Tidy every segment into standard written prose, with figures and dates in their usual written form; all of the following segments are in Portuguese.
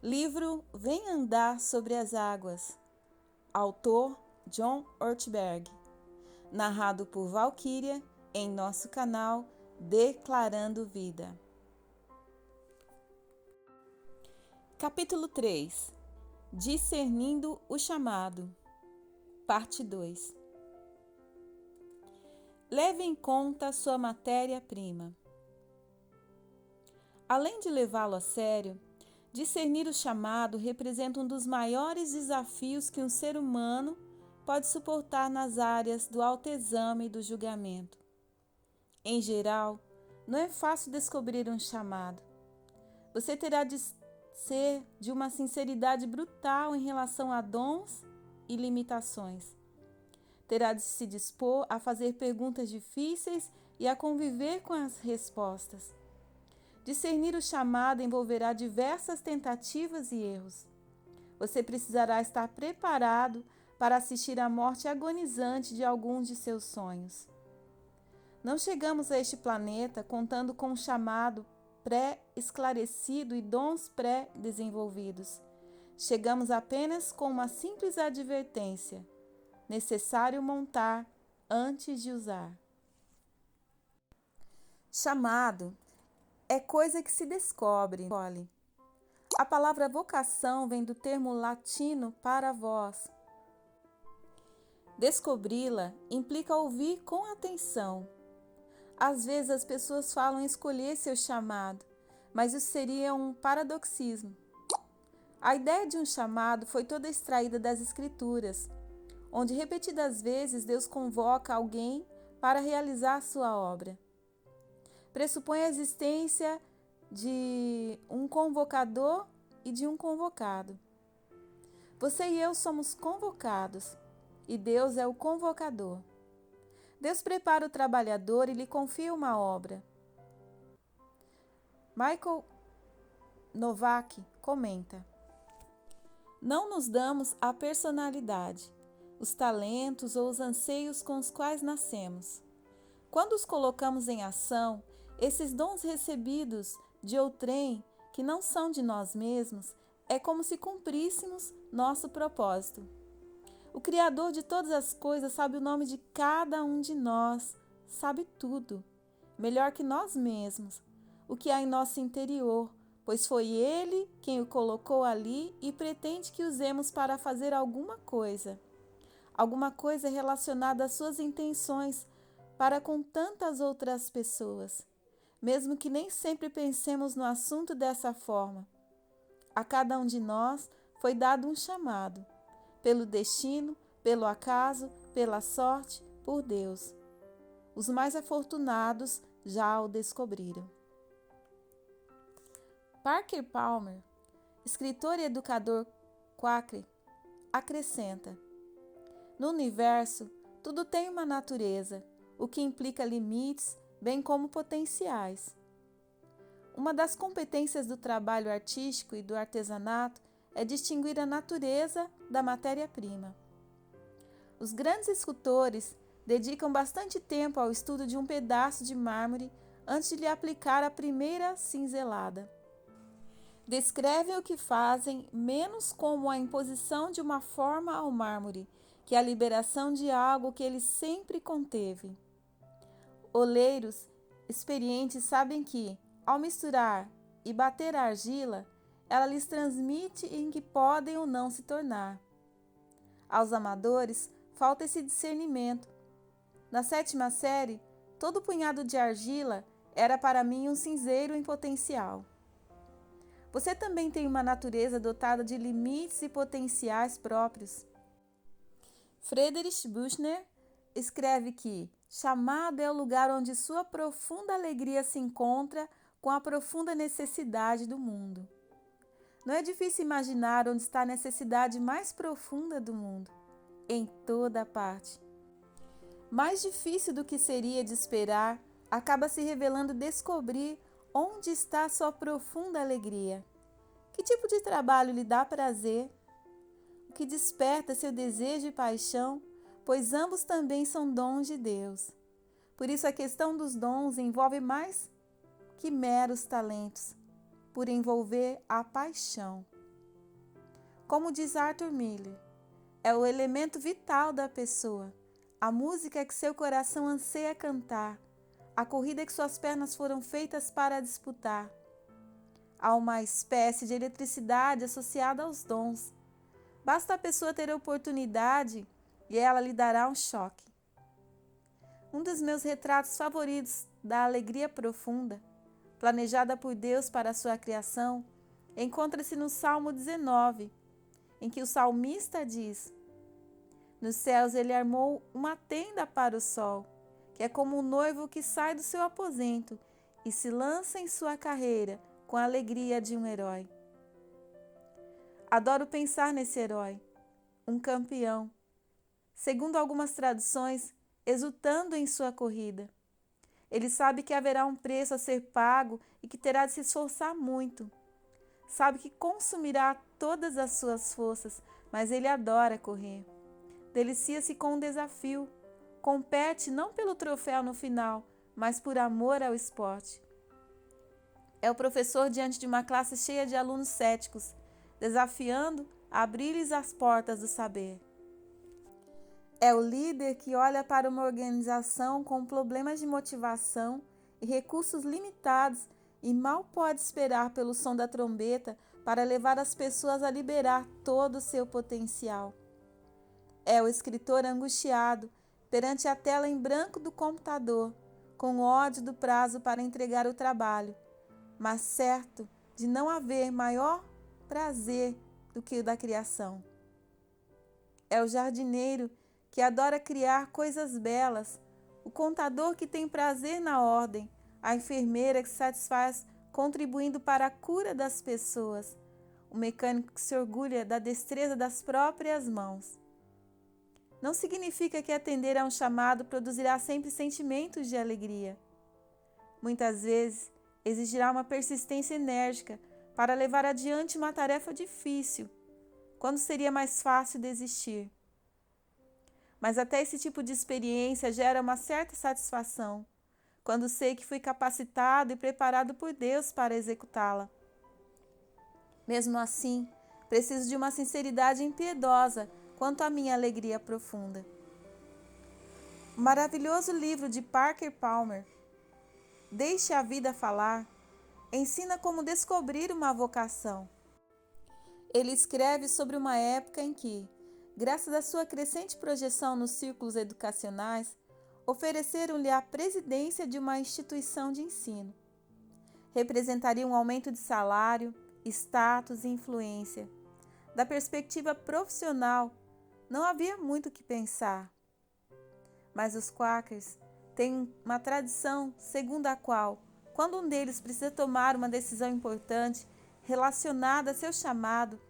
Livro Vem Andar sobre as Águas. Autor John Ortberg. Narrado por Valquíria em nosso canal Declarando Vida. Capítulo 3. Discernindo o chamado. Parte 2. Leve em conta sua matéria-prima. Além de levá-lo a sério, discernir o chamado representa um dos maiores desafios que um ser humano pode suportar nas áreas do autoexame e do julgamento. Em geral, não é fácil descobrir um chamado. Você terá de ser de uma sinceridade brutal em relação a dons e limitações. Terá de se dispor a fazer perguntas difíceis e a conviver com as respostas. Discernir o chamado envolverá diversas tentativas e erros. Você precisará estar preparado para assistir à morte agonizante de alguns de seus sonhos. Não chegamos a este planeta contando com um chamado pré-esclarecido e dons pré-desenvolvidos. Chegamos apenas com uma simples advertência: necessário montar antes de usar. Chamado é coisa que se descobre. A palavra vocação vem do termo latino para voz. Descobri-la implica ouvir com atenção. Às vezes as pessoas falam em escolher seu chamado, mas isso seria um paradoxismo. A ideia de um chamado foi toda extraída das Escrituras, onde repetidas vezes Deus convoca alguém para realizar sua obra. Pressupõe a existência de um convocador e de um convocado. Você e eu somos convocados e Deus é o convocador. Deus prepara o trabalhador e lhe confia uma obra. Michael Novak comenta: não nos damos a personalidade, os talentos ou os anseios com os quais nascemos. Quando os colocamos em ação, esses dons recebidos de outrem, que não são de nós mesmos, é como se cumpríssemos nosso propósito. O Criador de todas as coisas sabe o nome de cada um de nós, sabe tudo, melhor que nós mesmos, o que há em nosso interior, pois foi Ele quem o colocou ali e pretende que usemos para fazer alguma coisa relacionada às suas intenções para com tantas outras pessoas, mesmo que nem sempre pensemos no assunto dessa forma. A cada um de nós foi dado um chamado, pelo destino, pelo acaso, pela sorte, por Deus. Os mais afortunados já o descobriram. Parker Palmer, escritor e educador quaker, acrescenta: no universo, tudo tem uma natureza, o que implica limites, bem como potenciais. Uma das competências do trabalho artístico e do artesanato é distinguir a natureza da matéria-prima. Os grandes escultores dedicam bastante tempo ao estudo de um pedaço de mármore antes de lhe aplicar a primeira cinzelada. Descrevem o que fazem menos como a imposição de uma forma ao mármore, que a liberação de algo que ele sempre conteve. Oleiros experientes sabem que, ao misturar e bater a argila, ela lhes transmite em que podem ou não se tornar. Aos amadores, falta esse discernimento. Na 7ª série, todo punhado de argila era para mim um cinzeiro em potencial. Você também tem uma natureza dotada de limites e potenciais próprios. Friedrich Buchner escreve que chamado é o lugar onde sua profunda alegria se encontra com a profunda necessidade do mundo. Não é difícil imaginar onde está a necessidade mais profunda do mundo. Em toda parte. Mais difícil do que seria de esperar, acaba se revelando descobrir onde está sua profunda alegria. Que tipo de trabalho lhe dá prazer? O que desperta seu desejo e paixão, pois ambos também são dons de Deus. Por isso a questão dos dons envolve mais que meros talentos, por envolver a paixão. Como diz Arthur Miller, é o elemento vital da pessoa. A música que seu coração anseia cantar, a corrida que suas pernas foram feitas para disputar. Há uma espécie de eletricidade associada aos dons. Basta a pessoa ter a oportunidade e ela lhe dará um choque. Um dos meus retratos favoritos da alegria profunda, planejada por Deus para a sua criação, encontra-se no Salmo 19, em que o salmista diz: nos céus ele armou uma tenda para o sol, que é como um noivo que sai do seu aposento e se lança em sua carreira com a alegria de um herói. Adoro pensar nesse herói, um campeão, segundo algumas traduções, exultando em sua corrida. Ele sabe que haverá um preço a ser pago e que terá de se esforçar muito. Sabe que consumirá todas as suas forças, mas ele adora correr. Delicia-se com o desafio. Compete não pelo troféu no final, mas por amor ao esporte. É o professor diante de uma classe cheia de alunos céticos, desafiando a abrir-lhes as portas do saber. É o líder que olha para uma organização com problemas de motivação e recursos limitados e mal pode esperar pelo som da trombeta para levar as pessoas a liberar todo o seu potencial. É o escritor angustiado perante a tela em branco do computador, com ódio do prazo para entregar o trabalho, mas certo de não haver maior prazer do que o da criação. É o jardineiro que adora criar coisas belas, o contador que tem prazer na ordem, a enfermeira que se satisfaz contribuindo para a cura das pessoas, o mecânico que se orgulha da destreza das próprias mãos. Não significa que atender a um chamado produzirá sempre sentimentos de alegria. Muitas vezes exigirá uma persistência enérgica para levar adiante uma tarefa difícil, quando seria mais fácil desistir. Mas até esse tipo de experiência gera uma certa satisfação, quando sei que fui capacitado e preparado por Deus para executá-la. Mesmo assim, preciso de uma sinceridade impiedosa quanto à minha alegria profunda. O maravilhoso livro de Parker Palmer, Deixe a Vida Falar, ensina como descobrir uma vocação. Ele escreve sobre uma época em que, graças à sua crescente projeção nos círculos educacionais, ofereceram-lhe a presidência de uma instituição de ensino. Representaria um aumento de salário, status e influência. Da perspectiva profissional, não havia muito o que pensar. Mas os Quakers têm uma tradição segundo a qual, quando um deles precisa tomar uma decisão importante relacionada a seu chamado,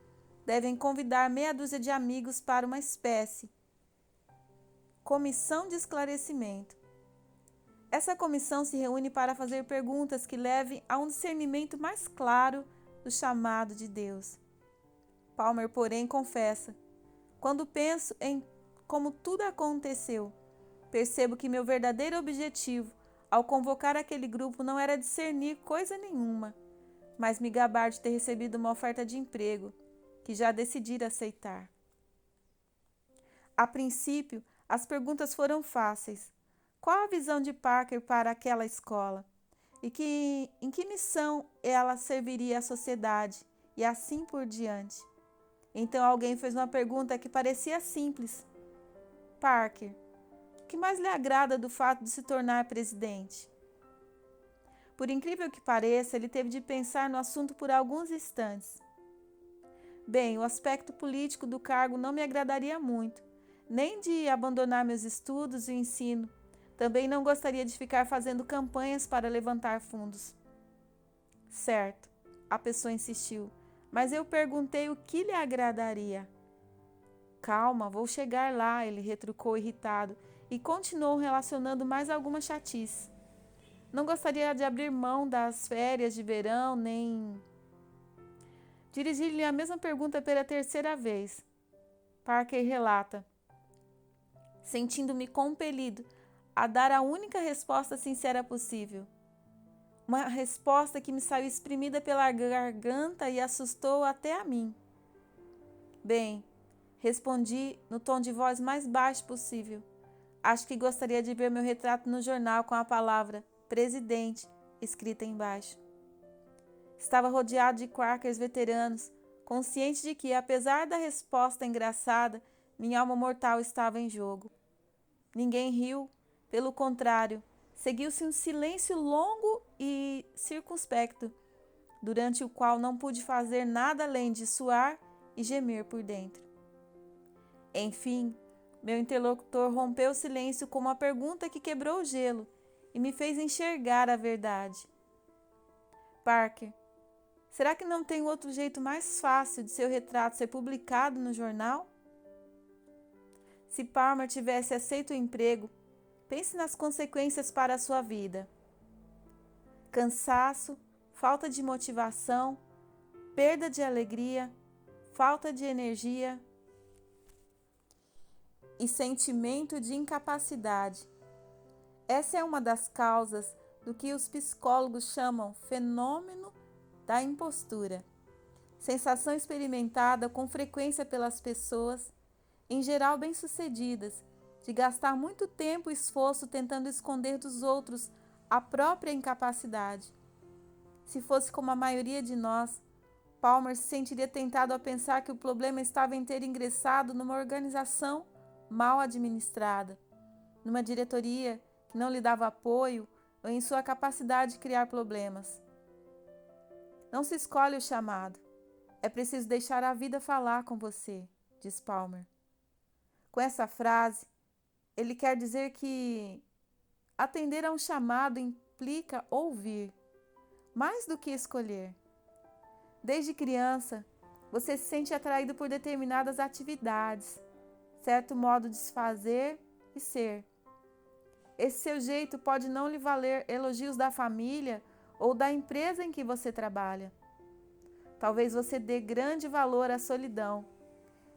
devem convidar meia dúzia de amigos para uma espécie comissão de esclarecimento. Essa comissão se reúne para fazer perguntas que levem a um discernimento mais claro do chamado de Deus. Palmer, porém, confessa: quando penso em como tudo aconteceu, percebo que meu verdadeiro objetivo ao convocar aquele grupo não era discernir coisa nenhuma, mas me gabar de ter recebido uma oferta de emprego que já decidira aceitar. A princípio, as perguntas foram fáceis. Qual a visão de Parker para aquela escola? E em que missão ela serviria à sociedade? E assim por diante. Então alguém fez uma pergunta que parecia simples. Parker, o que mais lhe agrada do fato de se tornar presidente? Por incrível que pareça, ele teve de pensar no assunto por alguns instantes. Bem, o aspecto político do cargo não me agradaria muito, nem de abandonar meus estudos e ensino. Também não gostaria de ficar fazendo campanhas para levantar fundos. Certo, a pessoa insistiu, mas eu perguntei o que lhe agradaria. Calma, vou chegar lá, ele retrucou irritado e continuou relacionando mais alguma chatice. Não gostaria de abrir mão das férias de verão, nem... Dirigi-lhe a mesma pergunta pela terceira vez. Parker relata: sentindo-me compelido a dar a única resposta sincera possível. Uma resposta que me saiu exprimida pela garganta e assustou até a mim. Bem, respondi no tom de voz mais baixo possível. Acho que gostaria de ver meu retrato no jornal com a palavra presidente escrita embaixo. Estava rodeado de quakers veteranos, consciente de que, apesar da resposta engraçada, minha alma mortal estava em jogo. Ninguém riu, pelo contrário, seguiu-se um silêncio longo e circunspecto, durante o qual não pude fazer nada além de suar e gemer por dentro. Enfim, meu interlocutor rompeu o silêncio com uma pergunta que quebrou o gelo e me fez enxergar a verdade. Parker, será que não tem outro jeito mais fácil de seu retrato ser publicado no jornal? Se Palmer tivesse aceito o emprego, pense nas consequências para a sua vida. Cansaço, falta de motivação, perda de alegria, falta de energia e sentimento de incapacidade. Essa é uma das causas do que os psicólogos chamam fenômeno da impostura. Sensação experimentada com frequência pelas pessoas, em geral bem-sucedidas, de gastar muito tempo e esforço tentando esconder dos outros a própria incapacidade. Se fosse como a maioria de nós, Palmer se sentiria tentado a pensar que o problema estava em ter ingressado numa organização mal administrada, numa diretoria que não lhe dava apoio ou em sua capacidade de criar problemas. Não se escolhe o chamado, é preciso deixar a vida falar com você, diz Palmer. Com essa frase, ele quer dizer que atender a um chamado implica ouvir, mais do que escolher. Desde criança, você se sente atraído por determinadas atividades, certo modo de se fazer e ser. Esse seu jeito pode não lhe valer elogios da família ou da empresa em que você trabalha. Talvez você dê grande valor à solidão,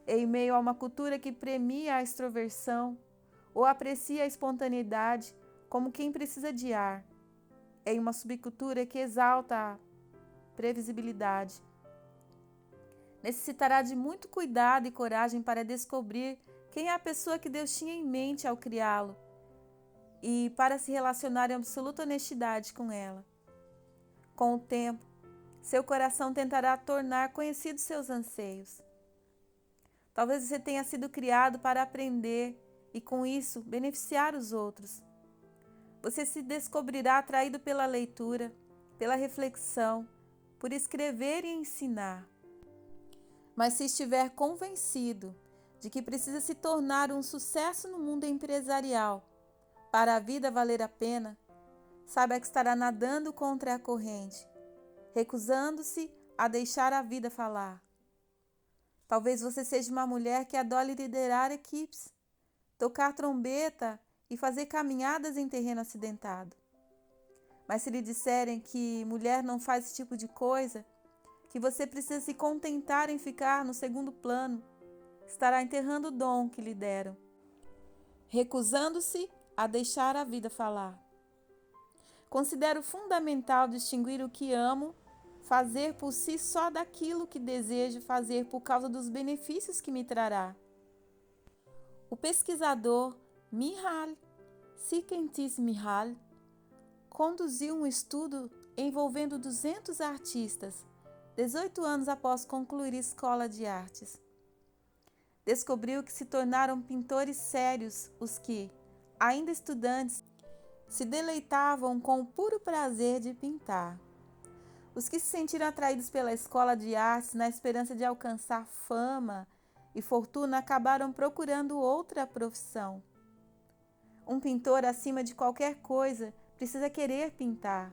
em meio a uma cultura que premia a extroversão ou aprecia a espontaneidade como quem precisa de ar, em uma subcultura que exalta a previsibilidade. Necessitará de muito cuidado e coragem para descobrir quem é a pessoa que Deus tinha em mente ao criá-lo e para se relacionar em absoluta honestidade com ela. Com o tempo, seu coração tentará tornar conhecidos seus anseios. Talvez você tenha sido criado para aprender e, com isso, beneficiar os outros. Você se descobrirá atraído pela leitura, pela reflexão, por escrever e ensinar. Mas se estiver convencido de que precisa se tornar um sucesso no mundo empresarial para a vida valer a pena, saiba que estará nadando contra a corrente, recusando-se a deixar a vida falar. Talvez você seja uma mulher que adore liderar equipes, tocar trombeta e fazer caminhadas em terreno acidentado. Mas se lhe disserem que mulher não faz esse tipo de coisa, que você precisa se contentar em ficar no segundo plano, estará enterrando o dom que lhe deram, recusando-se a deixar a vida falar. Considero fundamental distinguir o que amo fazer por si só daquilo que desejo fazer por causa dos benefícios que me trará. O pesquisador Mihaly Csikszentmihalyi conduziu um estudo envolvendo 200 artistas, 18 anos após concluir a escola de artes. Descobriu que se tornaram pintores sérios os que, ainda estudantes, se deleitavam com o puro prazer de pintar. Os que se sentiram atraídos pela escola de artes na esperança de alcançar fama e fortuna acabaram procurando outra profissão. Um pintor, acima de qualquer coisa, precisa querer pintar.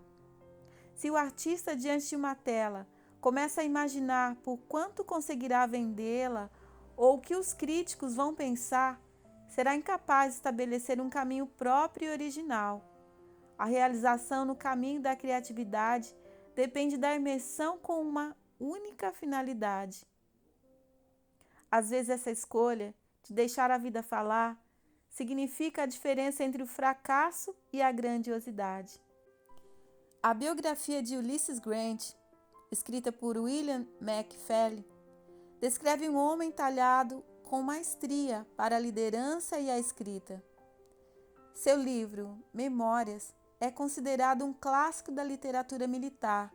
Se o artista, diante de uma tela, começa a imaginar por quanto conseguirá vendê-la ou o que os críticos vão pensar, será incapaz de estabelecer um caminho próprio e original. A realização no caminho da criatividade depende da imersão com uma única finalidade. Às vezes essa escolha de deixar a vida falar significa a diferença entre o fracasso e a grandiosidade. A biografia de Ulysses Grant, escrita por William McFarlane, Descreve um homem talhado com maestria para a liderança e a escrita. Seu livro, Memórias, é considerado um clássico da literatura militar,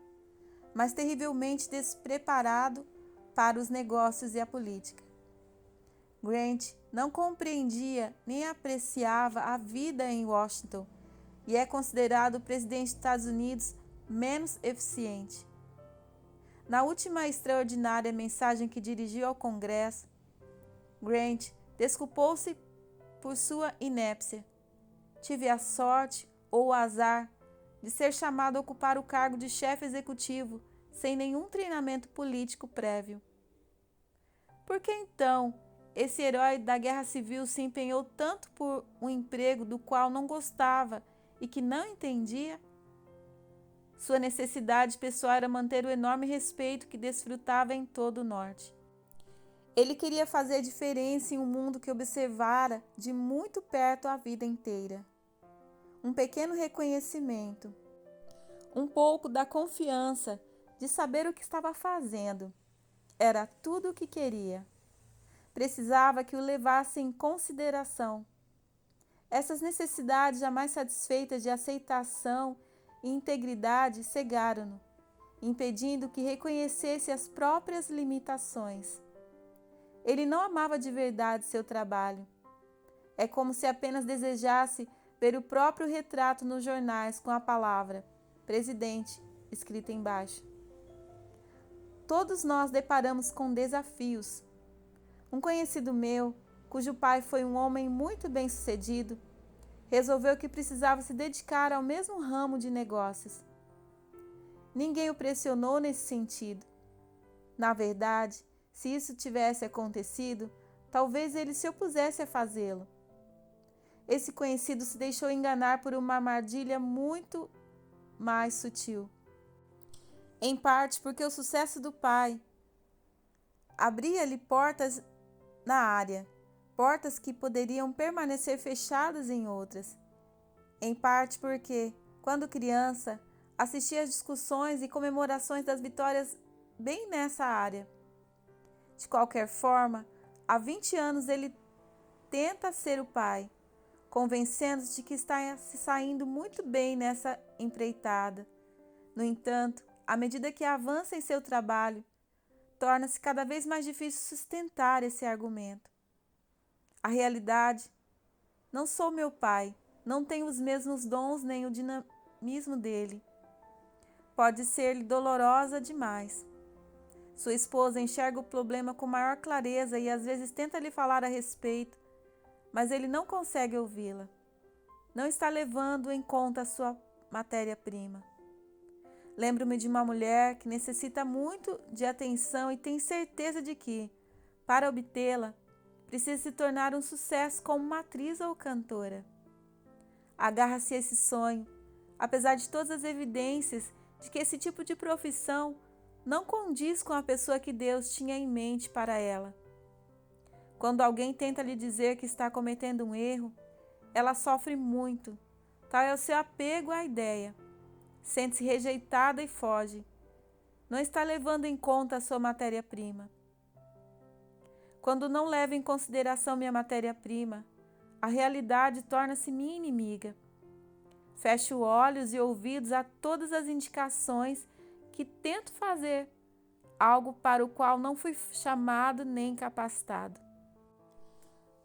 mas terrivelmente despreparado para os negócios e a política. Grant não compreendia nem apreciava a vida em Washington e é considerado o presidente dos Estados Unidos menos eficiente. Na última extraordinária mensagem que dirigiu ao Congresso, Grant desculpou-se por sua inépcia. Tive a sorte ou o azar de ser chamado a ocupar o cargo de chefe executivo sem nenhum treinamento político prévio. Por que então esse herói da Guerra Civil se empenhou tanto por um emprego do qual não gostava e que não entendia? Sua necessidade pessoal era manter o enorme respeito que desfrutava em todo o norte. Ele queria fazer diferença em um mundo que observara de muito perto a vida inteira. Um pequeno reconhecimento, um pouco da confiança de saber o que estava fazendo. Era tudo o que queria. Precisava que o levasse em consideração. Essas necessidades jamais satisfeitas de aceitação e integridade cegaram-no, impedindo que reconhecesse as próprias limitações. Ele não amava de verdade seu trabalho. É como se apenas desejasse ver o próprio retrato nos jornais com a palavra presidente escrita embaixo. Todos nós deparamos com desafios. Um conhecido meu, cujo pai foi um homem muito bem-sucedido, resolveu que precisava se dedicar ao mesmo ramo de negócios. Ninguém o pressionou nesse sentido. Na verdade, se isso tivesse acontecido, talvez ele se opusesse a fazê-lo. Esse conhecido se deixou enganar por uma armadilha muito mais sutil. Em parte porque o sucesso do pai abria-lhe portas na área, portas que poderiam permanecer fechadas em outras. Em parte porque, quando criança, assistia às discussões e comemorações das vitórias bem nessa área. De qualquer forma, há 20 anos ele tenta ser o pai, convencendo-se de que está se saindo muito bem nessa empreitada. No entanto, à medida que avança em seu trabalho, torna-se cada vez mais difícil sustentar esse argumento. A realidade: não sou meu pai, não tenho os mesmos dons nem o dinamismo dele. Pode ser-lhe dolorosa demais. Sua esposa enxerga o problema com maior clareza e às vezes tenta lhe falar a respeito, mas ele não consegue ouvi-la. Não está levando em conta a sua matéria-prima. Lembro-me de uma mulher que necessita muito de atenção e tem certeza de que, para obtê-la, precisa se tornar um sucesso como uma atriz ou cantora. Agarra-se a esse sonho, apesar de todas as evidências de que esse tipo de profissão não condiz com a pessoa que Deus tinha em mente para ela. Quando alguém tenta lhe dizer que está cometendo um erro, ela sofre muito. Tal é o seu apego à ideia. Sente-se rejeitada e foge. Não está levando em conta a sua matéria-prima. Quando não levo em consideração minha matéria-prima, a realidade torna-se minha inimiga. Fecho olhos e ouvidos a todas as indicações que tento fazer, algo para o qual não fui chamado nem capacitado.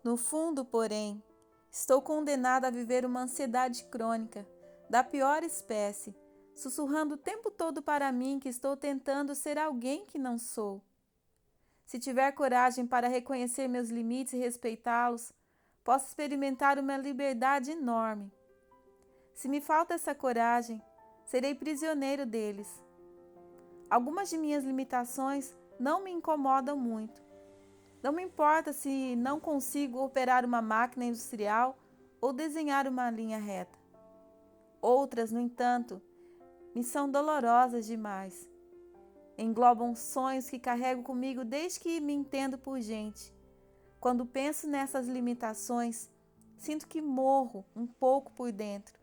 No fundo, porém, estou condenada a viver uma ansiedade crônica, da pior espécie, sussurrando o tempo todo para mim que estou tentando ser alguém que não sou. Se tiver coragem para reconhecer meus limites e respeitá-los, posso experimentar uma liberdade enorme. Se me falta essa coragem, serei prisioneiro deles. Algumas de minhas limitações não me incomodam muito. Não me importa se não consigo operar uma máquina industrial ou desenhar uma linha reta. Outras, no entanto, me são dolorosas demais. Englobam sonhos que carrego comigo desde que me entendo por gente. Quando penso nessas limitações, sinto que morro um pouco por dentro.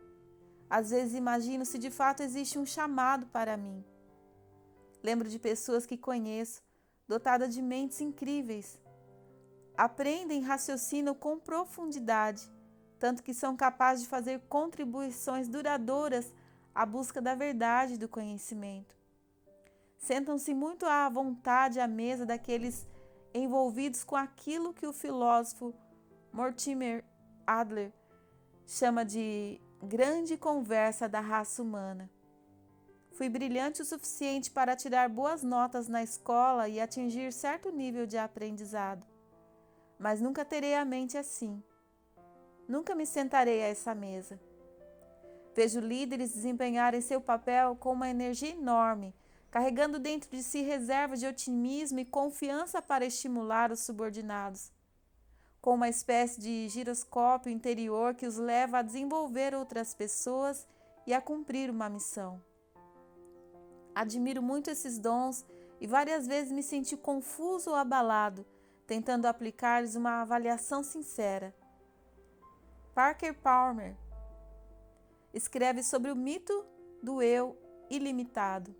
Às vezes imagino se de fato existe um chamado para mim. Lembro de pessoas que conheço, dotada de mentes incríveis. Aprendem e raciocinam com profundidade, tanto que são capazes de fazer contribuições duradouras à busca da verdade e do conhecimento. Sentam-se muito à vontade à mesa daqueles envolvidos com aquilo que o filósofo Mortimer Adler chama de grande conversa da raça humana. Fui brilhante o suficiente para tirar boas notas na escola e atingir certo nível de aprendizado, mas nunca terei a mente assim. Nunca me sentarei a essa mesa. Vejo líderes desempenharem seu papel com uma energia enorme, carregando dentro de si reservas de otimismo e confiança para estimular os subordinados, com uma espécie de giroscópio interior que os leva a desenvolver outras pessoas e a cumprir uma missão. Admiro muito esses dons e várias vezes me senti confuso ou abalado, tentando aplicar-lhes uma avaliação sincera. Parker Palmer escreve sobre o mito do eu ilimitado.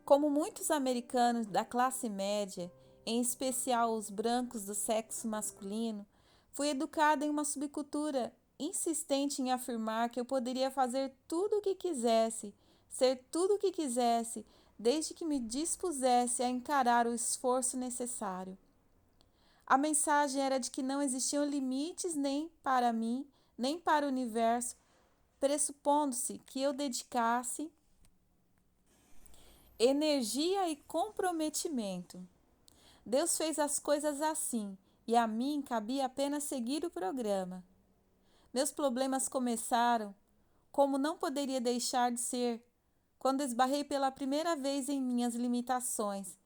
Como muitos americanos da classe média, em especial os brancos do sexo masculino, fui educada em uma subcultura insistente em afirmar que eu poderia fazer tudo o que quisesse, ser tudo o que quisesse, desde que me dispusesse a encarar o esforço necessário. A mensagem era de que não existiam limites nem para mim, nem para o universo, pressupondo-se que eu dedicasse energia e comprometimento. Deus fez as coisas assim, e a mim cabia apenas seguir o programa. Meus problemas começaram, como não poderia deixar de ser, quando esbarrei pela primeira vez em minhas limitações,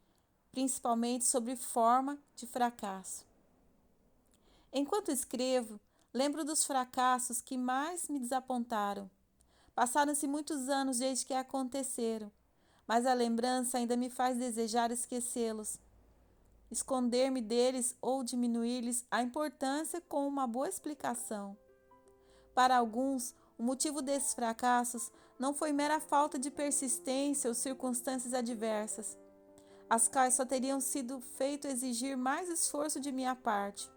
principalmente sobre forma de fracasso. Enquanto escrevo, lembro dos fracassos que mais me desapontaram. Passaram-se muitos anos desde que aconteceram, mas a lembrança ainda me faz desejar esquecê-los, esconder-me deles ou diminuir-lhes a importância com uma boa explicação. Para alguns, o motivo desses fracassos não foi mera falta de persistência ou circunstâncias adversas, as quais só teriam sido feito exigir mais esforço de minha parte.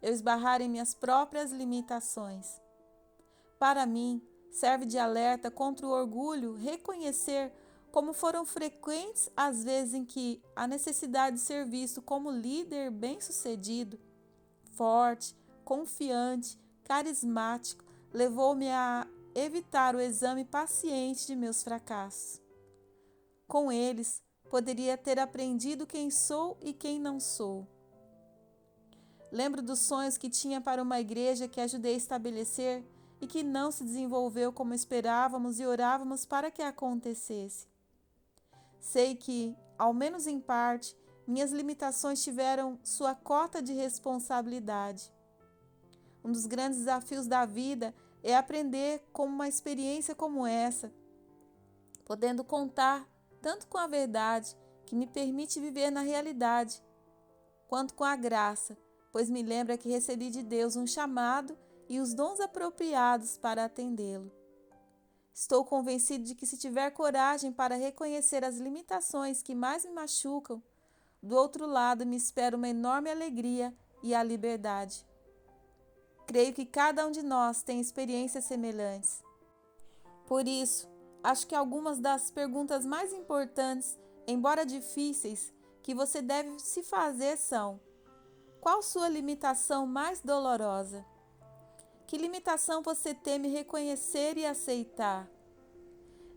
Eu esbarrar em minhas próprias limitações. Para mim, serve de alerta contra o orgulho reconhecer como foram frequentes as vezes em que a necessidade de ser visto como líder bem-sucedido, forte, confiante, carismático, levou-me a evitar o exame paciente de meus fracassos. Com eles, poderia ter aprendido quem sou e quem não sou. Lembro dos sonhos que tinha para uma igreja que ajudei a estabelecer e que não se desenvolveu como esperávamos e orávamos para que acontecesse. Sei que, ao menos em parte, minhas limitações tiveram sua cota de responsabilidade. Um dos grandes desafios da vida é aprender com uma experiência como essa, podendo contar tanto com a verdade, que me permite viver na realidade, quanto com a graça, pois me lembra que recebi de Deus um chamado e os dons apropriados para atendê-lo. Estou convencido de que se tiver coragem para reconhecer as limitações que mais me machucam, do outro lado me espera uma enorme alegria e a liberdade. Creio que cada um de nós tem experiências semelhantes. Por isso, acho que algumas das perguntas mais importantes, embora difíceis, que você deve se fazer são: qual sua limitação mais dolorosa? Que limitação você teme reconhecer e aceitar?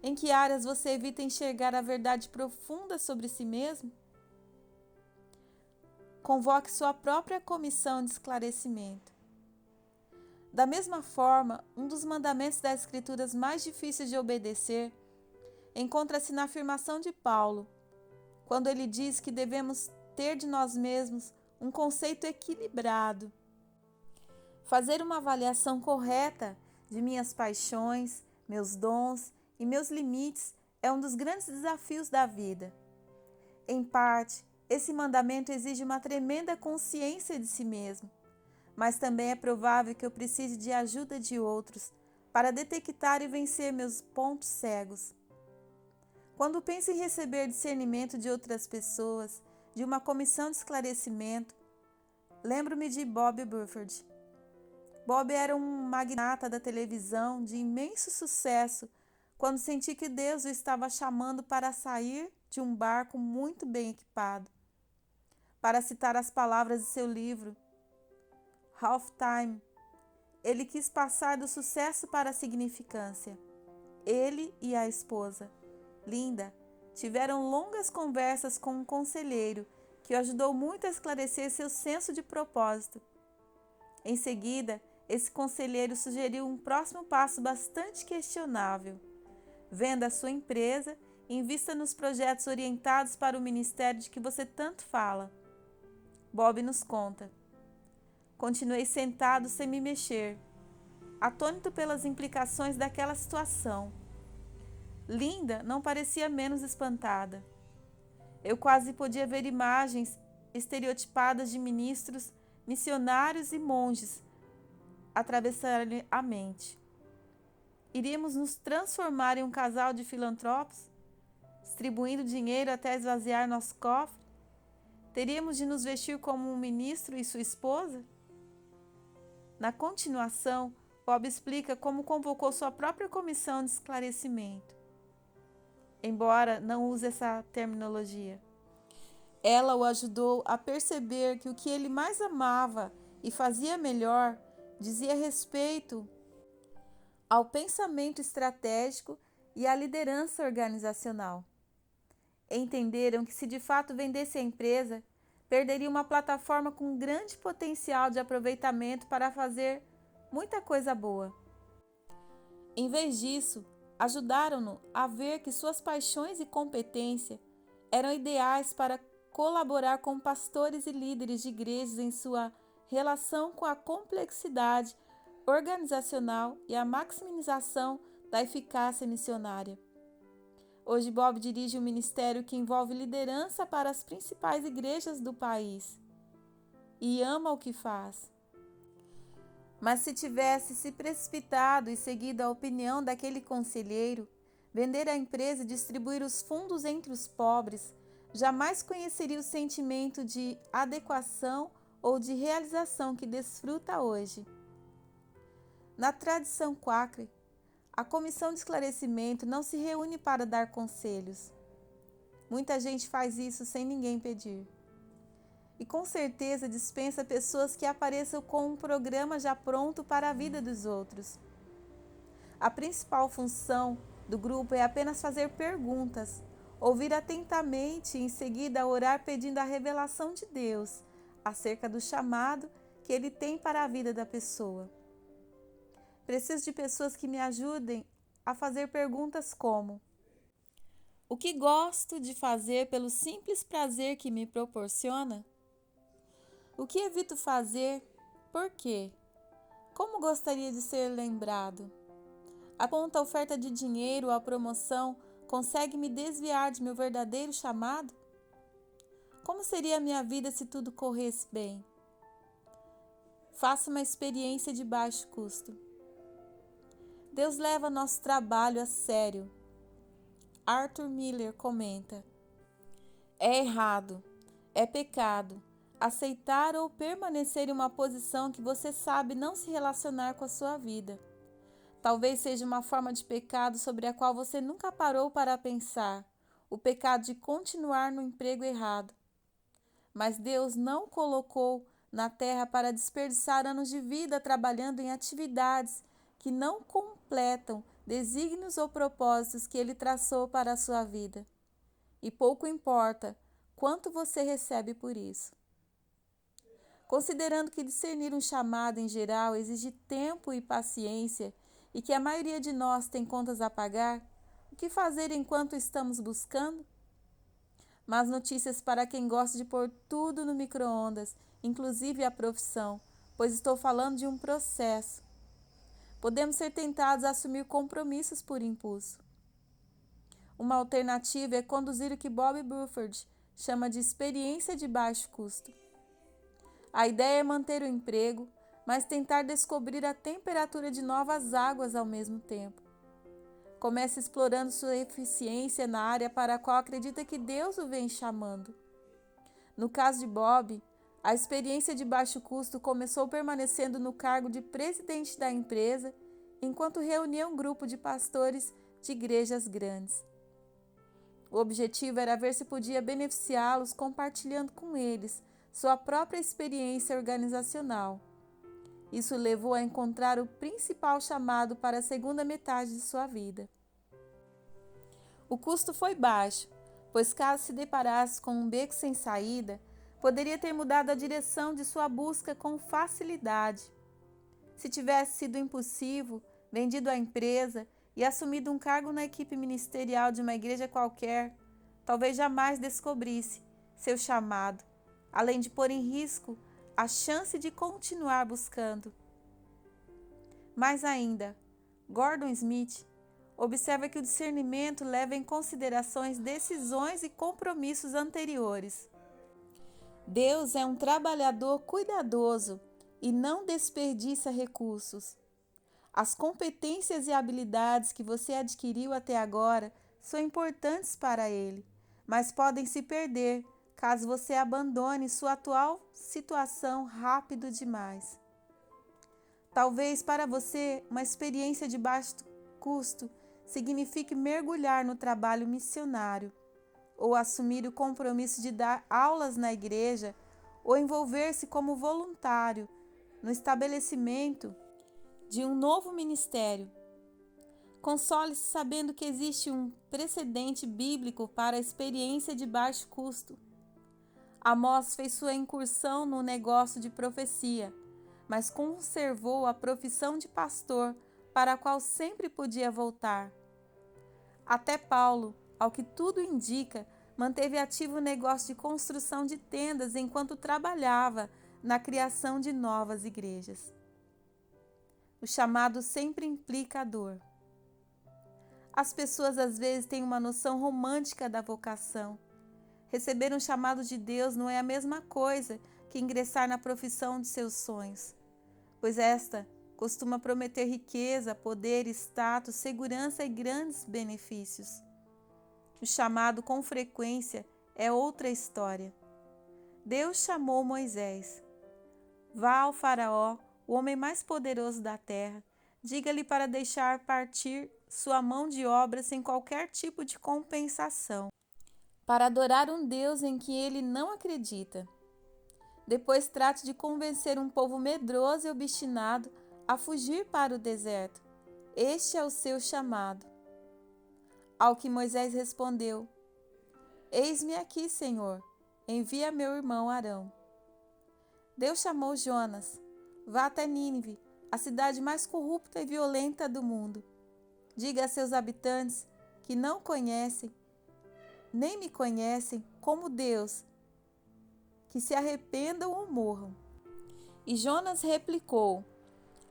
Em que áreas você evita enxergar a verdade profunda sobre si mesmo? Convoque sua própria comissão de esclarecimento. Da mesma forma, um dos mandamentos das Escrituras mais difíceis de obedecer encontra-se na afirmação de Paulo, quando ele diz que devemos ter de nós mesmos um conceito equilibrado. Fazer uma avaliação correta de minhas paixões, meus dons e meus limites é um dos grandes desafios da vida. Em parte, esse mandamento exige uma tremenda consciência de si mesmo, mas também é provável que eu precise de ajuda de outros para detectar e vencer meus pontos cegos. Quando penso em receber discernimento de outras pessoas, de uma comissão de esclarecimento, lembro-me de Bob Buford. Bob era um magnata da televisão de imenso sucesso quando senti que Deus o estava chamando para sair de um barco muito bem equipado. Para citar as palavras de seu livro, Halftime, ele quis passar do sucesso para a significância. Ele e a esposa, Linda, tiveram longas conversas com um conselheiro que o ajudou muito a esclarecer seu senso de propósito. Em seguida, esse conselheiro sugeriu um próximo passo bastante questionável. Venda a sua empresa e invista nos projetos orientados para o ministério de que você tanto fala. Bob nos conta. Continuei sentado sem me mexer, atônito pelas implicações daquela situação. Linda não parecia menos espantada. Eu quase podia ver imagens estereotipadas de ministros, missionários e monges atravessar-lhe a mente. Iríamos nos transformar em um casal de filantropos, distribuindo dinheiro até esvaziar nosso cofre? Teríamos de nos vestir como um ministro e sua esposa? Na continuação, Bob explica como convocou sua própria comissão de esclarecimento. Embora não use essa terminologia, ela o ajudou a perceber que o que ele mais amava e fazia melhor dizia respeito ao pensamento estratégico e à liderança organizacional. Entenderam que se de fato vendesse a empresa, perderia uma plataforma com grande potencial de aproveitamento para fazer muita coisa boa. Em vez disso, ajudaram-no a ver que suas paixões e competência eram ideais para colaborar com pastores e líderes de igrejas em sua relação com a complexidade organizacional e a maximização da eficácia missionária. Hoje, Bob dirige um ministério que envolve liderança para as principais igrejas do país e ama o que faz. Mas se tivesse se precipitado e seguido a opinião daquele conselheiro, vender a empresa e distribuir os fundos entre os pobres, jamais conheceria o sentimento de adequação ou de realização que desfruta hoje. Na tradição Quaker, a comissão de esclarecimento não se reúne para dar conselhos. Muita gente faz isso sem ninguém pedir. E com certeza dispensa pessoas que apareçam com um programa já pronto para a vida dos outros. A principal função do grupo é apenas fazer perguntas, ouvir atentamente e em seguida orar pedindo a revelação de Deus acerca do chamado que Ele tem para a vida da pessoa. Preciso de pessoas que me ajudem a fazer perguntas como: o que gosto de fazer pelo simples prazer que me proporciona? O que evito fazer? Por quê? Como gostaria de ser lembrado? A ponta oferta de dinheiro ou a promoção consegue me desviar de meu verdadeiro chamado? Como seria a minha vida se tudo corresse bem? Faça uma experiência de baixo custo. Deus leva nosso trabalho a sério. Arthur Miller comenta: é errado, é pecado aceitar ou permanecer em uma posição que você sabe não se relacionar com a sua vida. Talvez seja uma forma de pecado sobre a qual você nunca parou para pensar, o pecado de continuar no emprego errado. Mas Deus não colocou na terra para desperdiçar anos de vida trabalhando em atividades que não completam desígnios ou propósitos que Ele traçou para a sua vida. E pouco importa quanto você recebe por isso. Considerando que discernir um chamado em geral exige tempo e paciência e que a maioria de nós tem contas a pagar, o que fazer enquanto estamos buscando? Más notícias para quem gosta de pôr tudo no micro-ondas, inclusive a profissão, pois estou falando de um processo. Podemos ser tentados a assumir compromissos por impulso. Uma alternativa é conduzir o que Bob Buford chama de experiência de baixo custo. A ideia é manter o emprego, mas tentar descobrir a temperatura de novas águas ao mesmo tempo. comece explorando sua eficiência na área para a qual acredita que Deus o vem chamando. No caso de Bob, a experiência de baixo custo começou permanecendo no cargo de presidente da empresa, enquanto reunia um grupo de pastores de igrejas grandes. O objetivo era ver se podia beneficiá-los compartilhando com eles sua própria experiência organizacional. Isso levou a encontrar o principal chamado para a segunda metade de sua vida. O custo foi baixo, pois caso se deparasse com um beco sem saída, poderia ter mudado a direção de sua busca com facilidade. Se tivesse sido impulsivo, vendido a empresa e assumido um cargo na equipe ministerial de uma igreja qualquer, talvez jamais descobrisse seu chamado, além de pôr em risco a chance de continuar buscando. Mais ainda, Gordon Smith observa que o discernimento leva em considerações decisões e compromissos anteriores. Deus é um trabalhador cuidadoso e não desperdiça recursos. As competências e habilidades que você adquiriu até agora são importantes para Ele, mas podem se perder caso você abandone sua atual situação rápido demais. Talvez para você uma experiência de baixo custo signifique mergulhar no trabalho missionário, ou assumir o compromisso de dar aulas na igreja, ou envolver-se como voluntário no estabelecimento de um novo ministério. Console-se sabendo que existe um precedente bíblico para a experiência de baixo custo. Amós fez sua incursão no negócio de profecia, mas conservou a profissão de pastor, para a qual sempre podia voltar. Até Paulo, ao que tudo indica, manteve ativo o negócio de construção de tendas enquanto trabalhava na criação de novas igrejas. O chamado sempre implica a dor. As pessoas às vezes têm uma noção romântica da vocação. Receber um chamado de Deus não é a mesma coisa que ingressar na profissão de seus sonhos, pois esta costuma prometer riqueza, poder, status, segurança e grandes benefícios. O chamado com frequência é outra história. Deus chamou Moisés. Vá ao faraó, o homem mais poderoso da terra, diga-lhe para deixar partir sua mão de obra sem qualquer tipo de compensação, para adorar um Deus em que ele não acredita. Depois trate de convencer um povo medroso e obstinado a fugir para o deserto. Este é o seu chamado. Ao que Moisés respondeu: Eis-me aqui, Senhor, envia meu irmão Arão. Deus chamou Jonas: Vá até Nínive, a cidade mais corrupta e violenta do mundo. Diga a seus habitantes que não conhecem, nem me conhecem como Deus, que se arrependam ou morram. E Jonas replicou: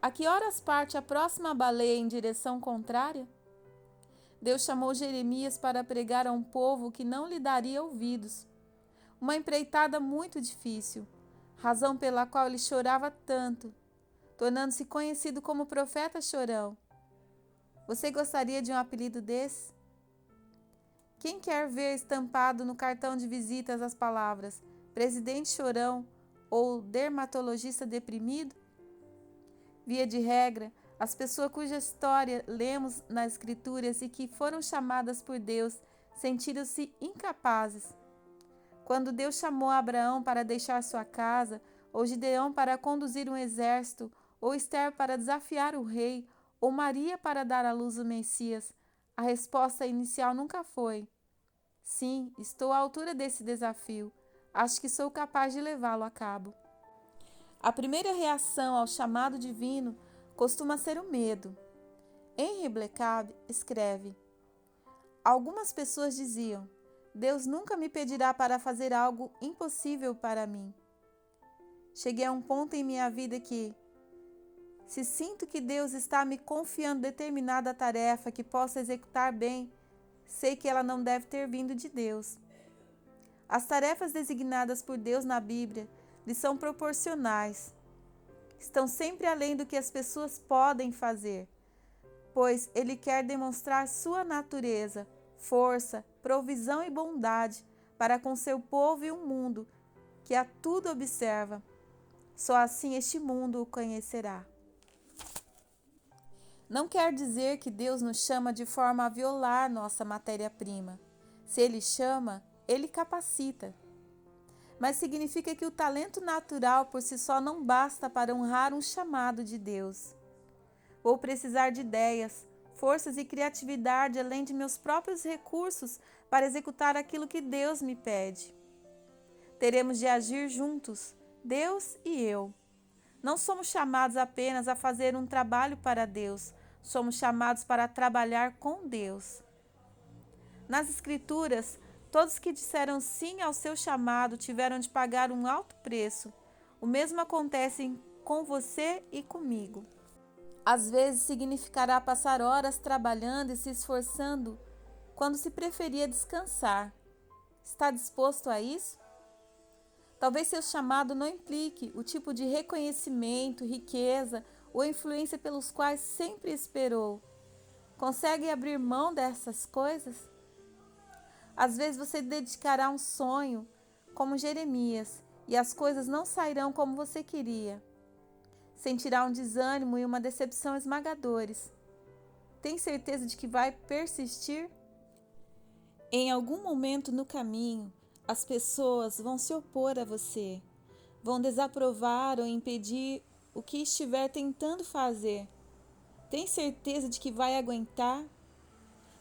A que horas parte a próxima baleia em direção contrária? Deus chamou Jeremias para pregar a um povo que não lhe daria ouvidos. Uma empreitada muito difícil, razão pela qual ele chorava tanto, tornando-se conhecido como profeta chorão. Você gostaria de um apelido desse? Quem quer ver estampado no cartão de visitas as palavras presidente chorão ou dermatologista deprimido? Via de regra, as pessoas cuja história lemos nas Escrituras e que foram chamadas por Deus sentiram-se incapazes. Quando Deus chamou Abraão para deixar sua casa, ou Gideão para conduzir um exército, ou Esther para desafiar o rei, ou Maria para dar à luz o Messias, a resposta inicial nunca foi: sim, estou à altura desse desafio, acho que sou capaz de levá-lo a cabo. A primeira reação ao chamado divino costuma ser o medo. Henry Blackaby escreve: Algumas pessoas diziam: Deus nunca me pedirá para fazer algo impossível para mim. Cheguei a um ponto em minha vida que, se sinto que Deus está me confiando determinada tarefa que posso executar bem, sei que ela não deve ter vindo de Deus. As tarefas designadas por Deus na Bíblia lhe são proporcionais. Estão sempre além do que as pessoas podem fazer. pois Ele quer demonstrar sua natureza, força, provisão e bondade para com seu povo e o mundo, que a tudo observa. Só assim este mundo o conhecerá. Não quer dizer que Deus nos chama de forma a violar nossa matéria-prima. Se Ele chama, Ele capacita. Mas significa que o talento natural por si só não basta para honrar um chamado de Deus. Vou precisar de ideias, forças e criatividade, além de meus próprios recursos para executar aquilo que Deus me pede. Teremos de agir juntos, Deus e eu. Não somos chamados apenas a fazer um trabalho para Deus, somos chamados para trabalhar com Deus. Nas Escrituras, todos que disseram sim ao seu chamado tiveram de pagar um alto preço. O mesmo acontece com você e comigo. Às vezes significará passar horas trabalhando e se esforçando, quando se preferia descansar. Está disposto a isso? Talvez seu chamado não implique o tipo de reconhecimento, riqueza ou influência pelos quais sempre esperou. Consegue abrir mão dessas coisas? Às vezes você dedicará um sonho, como Jeremias, e as coisas não sairão como você queria. Sentirá um desânimo e uma decepção esmagadores. Tem certeza de que vai persistir? Em algum momento no caminho, as pessoas vão se opor a você, vão desaprovar ou impedir o que estiver tentando fazer. Tem certeza de que vai aguentar?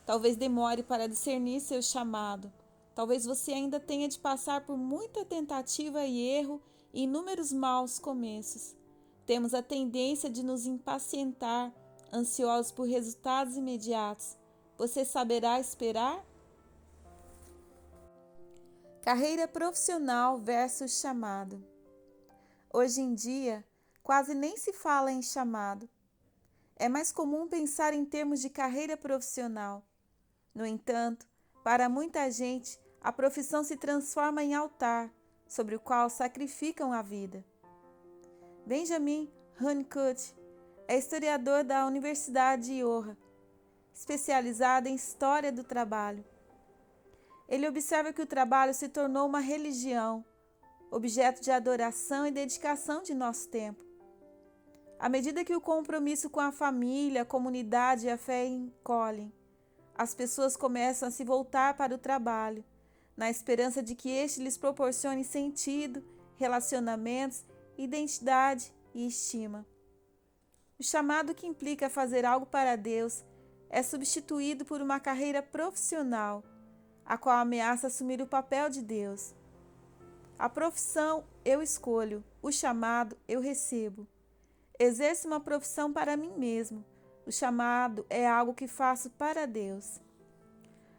Talvez demore para discernir seu chamado. Talvez você ainda tenha de passar por muita tentativa e erro e inúmeros maus começos. Temos a tendência de nos impacientar, ansiosos por resultados imediatos. Você saberá esperar? Carreira profissional versus chamado. Hoje em dia, quase nem se fala em chamado. É mais comum pensar em termos de carreira profissional. No entanto, para muita gente, a profissão se transforma em altar, sobre o qual sacrificam a vida. Benjamin Honeycutt é historiador da Universidade de Iowa, especializado em história do trabalho. Ele observa que o trabalho se tornou uma religião, objeto de adoração e dedicação de nosso tempo. À medida que o compromisso com a família, a comunidade e a fé encolhem, as pessoas começam a se voltar para o trabalho, na esperança de que este lhes proporcione sentido, relacionamentos, identidade e estima. O chamado que implica fazer algo para Deus é substituído por uma carreira profissional, a qual ameaça assumir o papel de Deus. A profissão eu escolho, o chamado eu recebo. Exerço uma profissão para mim mesmo. O chamado é algo que faço para Deus.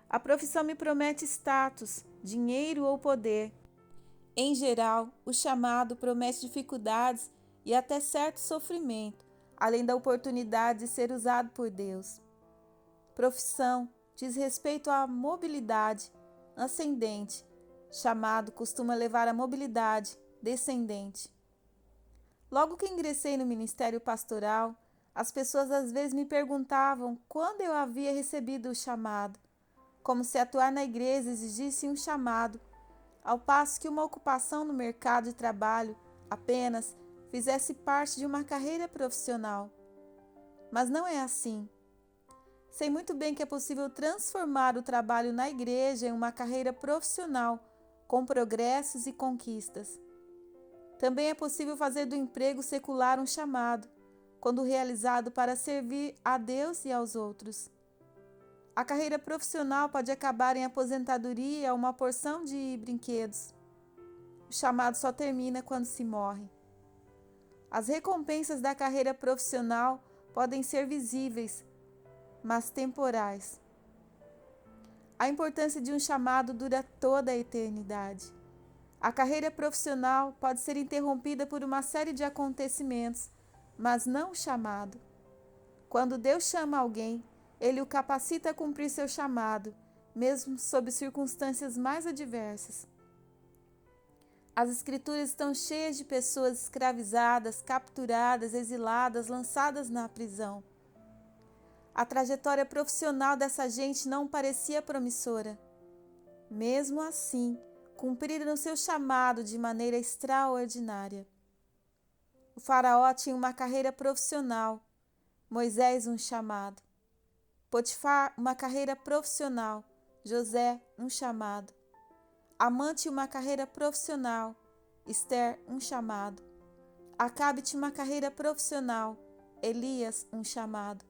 A profissão me promete status, dinheiro ou poder. Em geral, o chamado promete dificuldades e até certo sofrimento, além da oportunidade de ser usado por Deus. Profissão diz respeito à mobilidade ascendente. Chamado costuma levar à mobilidade descendente. Logo que ingressei no ministério pastoral, as pessoas às vezes me perguntavam quando eu havia recebido o chamado, como se atuar na igreja exigisse um chamado, ao passo que uma ocupação no mercado de trabalho apenas fizesse parte de uma carreira profissional. Mas não é assim. Sei muito bem que é possível transformar o trabalho na igreja em uma carreira profissional, com progressos e conquistas. Também é possível fazer do emprego secular um chamado, quando realizado para servir a Deus e aos outros. A carreira profissional pode acabar em aposentadoria ou uma porção de brinquedos. O chamado só termina quando se morre. As recompensas da carreira profissional podem ser visíveis, mas temporais. A importância de um chamado dura toda a eternidade. A carreira profissional pode ser interrompida por uma série de acontecimentos, mas não o chamado. Quando Deus chama alguém, Ele o capacita a cumprir seu chamado, mesmo sob circunstâncias mais adversas. As Escrituras estão cheias de pessoas escravizadas, capturadas, exiladas, lançadas na prisão. A trajetória profissional dessa gente não parecia promissora. Mesmo assim, cumpriram seu chamado de maneira extraordinária. O faraó tinha uma carreira profissional, Moisés um chamado. Potifar, uma carreira profissional, José um chamado. Amã tinha uma carreira profissional, Esther um chamado. Acabe tinha uma carreira profissional, Elias um chamado.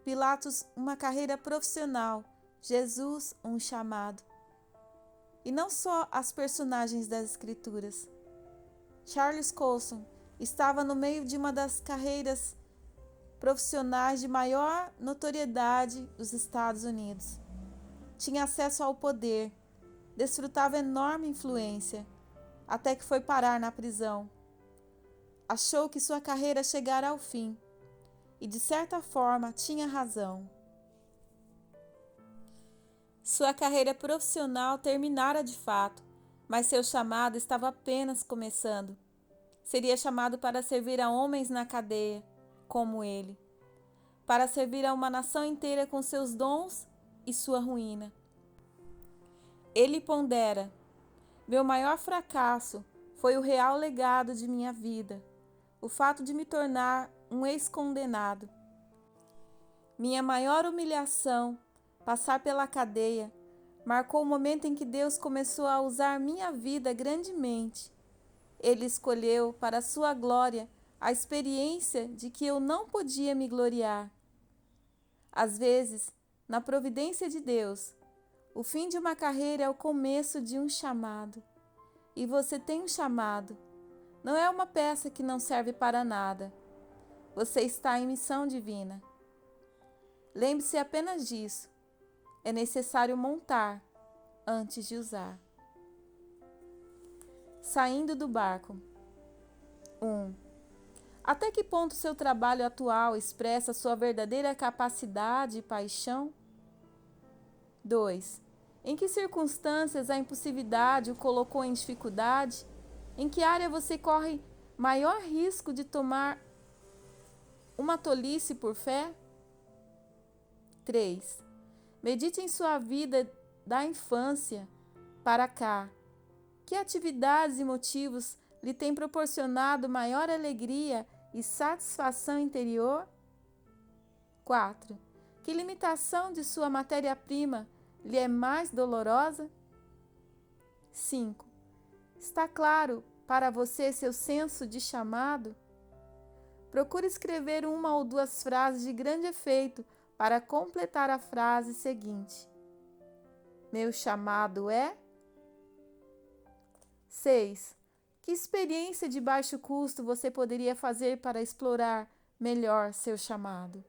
Pilatos uma carreira profissional, Jesus um chamado. E não só as personagens das Escrituras. Charles Colson estava no meio de uma das carreiras profissionais de maior notoriedade dos Estados Unidos. Tinha acesso ao poder, desfrutava enorme influência, até que foi parar na prisão. Achou que sua carreira chegara ao fim, e de certa forma tinha razão. Sua carreira profissional terminara de fato, mas seu chamado estava apenas começando. Seria chamado para servir a homens na cadeia, como ele, para servir a uma nação inteira com seus dons e sua ruína. Ele pondera: meu maior fracasso foi o real legado de minha vida, o fato de me tornar um ex-condenado. Minha maior humilhação, passar pela cadeia, marcou o momento em que Deus começou a usar minha vida grandemente. Ele escolheu para sua glória a experiência de que eu não podia me gloriar. Às vezes, na providência de Deus, o fim de uma carreira é o começo de um chamado. E você tem um chamado. Não é uma peça que não serve para nada. Você está em missão divina. Lembre-se apenas disso. É necessário montar antes de usar. Saindo do barco. 1. Até que ponto seu trabalho atual expressa sua verdadeira capacidade e paixão? 2. Em que circunstâncias a impulsividade o colocou em dificuldade? Em que área você corre maior risco de tomar uma tolice por fé? 3. Medite em sua vida da infância para cá. Que atividades e motivos lhe têm proporcionado maior alegria e satisfação interior? 4. Que limitação de sua matéria-prima lhe é mais dolorosa? 5. Está claro para você seu senso de chamado? Procure escrever uma ou duas frases de grande efeito para completar a frase seguinte. Meu chamado é... 6. Que experiência de baixo custo você poderia fazer para explorar melhor seu chamado?